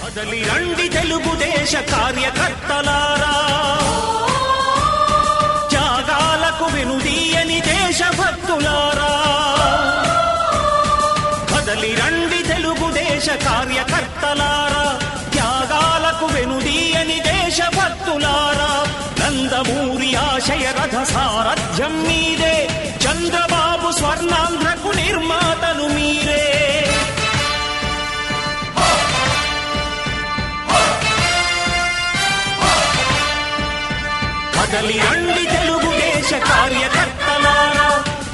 కదలి రండి తెలుగుదేశ కార్యకర్తలారా, త్యాగాలకు వెనుదీయని దేశభక్తులారా. కదలి రండి తెలుగుదేశ కార్యకర్తలారా, త్యాగాలకు వెనుదీయని దేశభక్తులారా. నందమూరి ఆశయ రథ సారథ్యం మీరే, చంద్రబాబు స్వర్ణాంధ్రకు నిర్మాతలు మీరే. కదలి రండి తెలుగుదేశ కార్యకర్తలారా,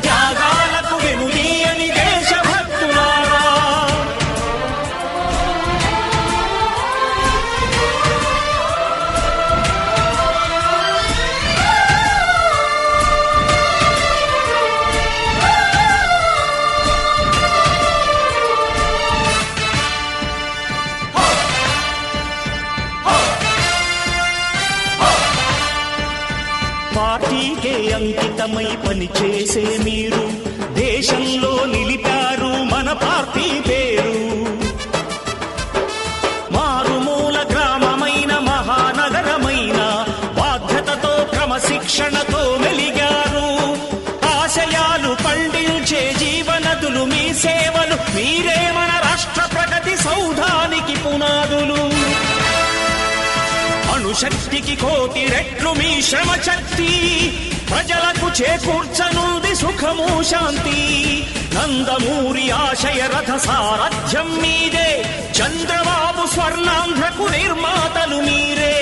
త్యాగాలకు వెనుదీయని దేశభక్తులారా. పార్టీకే అంకితమై పనిచేసే మీరు దేశంలో నిలిపారు మన పార్టీ పేరు. మారుమూల గ్రామమైన మహానగరమైన బాధ్యతతో క్రమశిక్షణతో మెలిగారు. ఆశయాలు పండించే జీవనదులు మీ సేవలు, మీరే మన రాష్ట్ర ప్రగతి సౌధానికి పునాదులు. అణుశక్తికి కోటి రెట్లు మీ శ్రమ శక్తి, ప్రజలకు చేకూర్చనుంది సుఖము శాంతి. నందమూరి ఆశయ రథ సారథ్యం మీదే, చంద్రబాబు స్వర్ణాంధ్రకు నిర్మాతలు మీరే.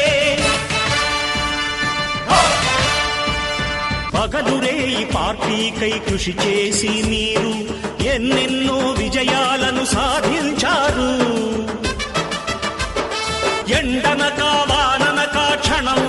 పగలురే ఈ పార్టీకై కృషి చేసి మీరు ఎన్నెన్నో విజయాలను సాధించారు. ఎండనక వాననక క్షణం